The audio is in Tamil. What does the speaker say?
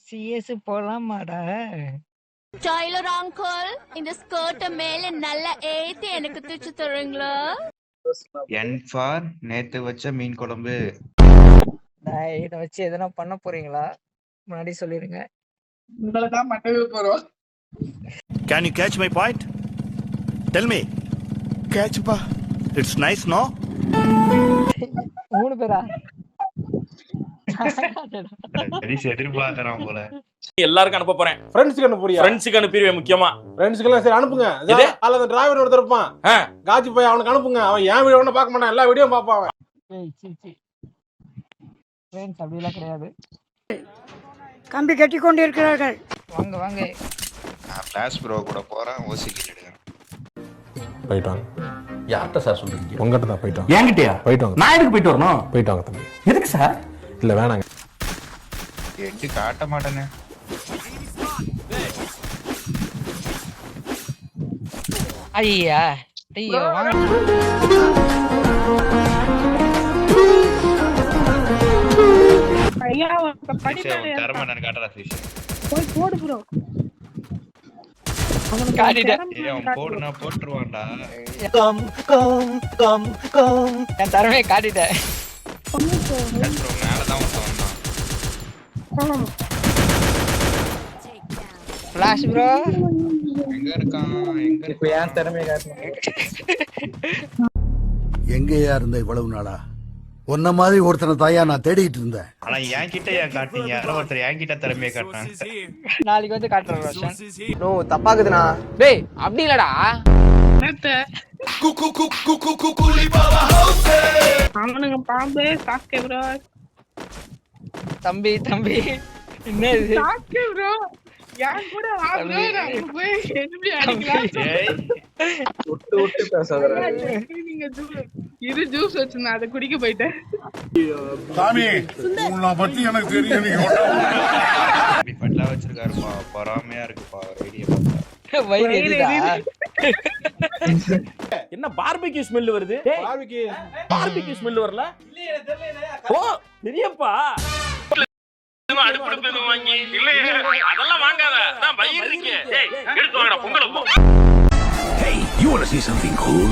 சிஎஸ் போலாமாடா? டெய்லர் அங்கிள், இந்த ஸ்கர்ட்ட மேல நல்லா ஏத்தி எனக்கு தூச்சு தருவீங்களா? என் ஃபார் நேத்து வச்ச மீன் குழம்பு. இதை வச்சு எதனா பண்ண போறீங்களா? முன்னாடி சொல்லிருங்க. உங்களை தான் மட்டவே போறோம். Can you catch my point? Tell me. Catch pa. It's nice, no? 3 பேரா? எதிர்பார்க்கறான் போல. எல்லாருக்கும் அனுப்ப போறேன். ஃப்ரெண்ட்ஸ்க்கு அனுப்புறியா? ஃப்ரெண்ட்ஸ்க்கு அனுப்பிடுவேன் முக்கியமா. ஃப்ரெண்ட்ஸ்க்குலாம் சரி அனுப்புங்க. எது? அல்ல அந்த டிரைவர் ஒருத்தர் இருப்பான். காஜி போய் அவனுக்கு அனுப்புங்க. அவன் என் வீடியோ ஒன்றும் பார்க்க மாட்டான், எல்லா வீடியோ பார்ப்பான் அவன். ஃப்ரெண்ட்ஸ் அப்படிலாம் கிடையாது. கம்பி கட்டி கொண்டு இருக்கிறார்கள். வாங்க வாங்க. நான் ஃபிளாஷ் ப்ரோ கூட போறேன், ஓசிக்கு எடுக்கிறேன். போயிட்டு வாங்க. யார்கிட்ட சார் சொல்றீங்க? உங்ககிட்ட தான் போயிட்டு வாங்க. என்கிட்டயா? போயிட்டு வாங்க. நான் எதுக்கு போயிட்டு வரணும்? போயிட்டு வாங்க தம்பி. எதுக்கு சார்? இல்ல வேணாங்க. எட்டு காட்ட மாட்டேனே. ஐயா ஐயோ வாங்க. ஐயா தரமா நான் காட்டுறா ஃபிஷ். போய் போடு ப்ரோ. காட்டிட்டேன். அவன் போடுனா போட்டுருவான்டா. Come come come come. நான் தரமே காட்டிட்டேன். ப்ரோ மேல தான் வந்தான். ஃபிளாஷ் ப்ரோ எங்க இருக்கான்? எங்க இப்போ ஏன் திறமையை காட்டணும்? எங்கேயா இருந்த இவ்வளவு நாளா? உன்ன மாதிரி ஒருத்தனை தாயா நான் தேடிட்டு இருந்தேன். ஆனா என்கிட்ட ஏன் காட்டுறீங்க? யாரோ ஒருத்தர் என்கிட்ட திறமையை காட்டினாங்க. நாளைக்கு வந்து காட்டுறேன் ரோஷன். நோ தப்பாக்குதுண்ணா. டேய் அப்படி இல்லடா. அவனுங்க பாம்பு சாக்கே ப்ரோ. தம்பி தம்பி என்ன இது? சாக்கே ப்ரோ. யார் கூட வா ப்ரோ. நான் போய் எப்படி அடிக்கலாம்? ஏய் விட்டு பேசாதடா. நீங்க இது ஜூஸ் வச்சிருந்தா அதை குடிக்க போயிட்டேன். சாமி உன்னை பத்தி எனக்கு தெரியும். இப்படி பட்டா வச்சிருக்காருப்பா, பொறாமையா இருக்குப்பா ஐடியா பார்த்தா. வயிறு எரியுதா? என்ன பார்பிக்யூ ஸ்மெல் வருது? பார்பிக்யூ ஸ்மெல் வரல? ஓ தெரியப்பா. அடுப்பு வாங்கி இல்ல அதெல்லாம் வாங்காத. நான் வயிறு இருக்கு. டேய் எடுத்து வாங்கடா பொங்கல போ. Hey, you want to see something cool?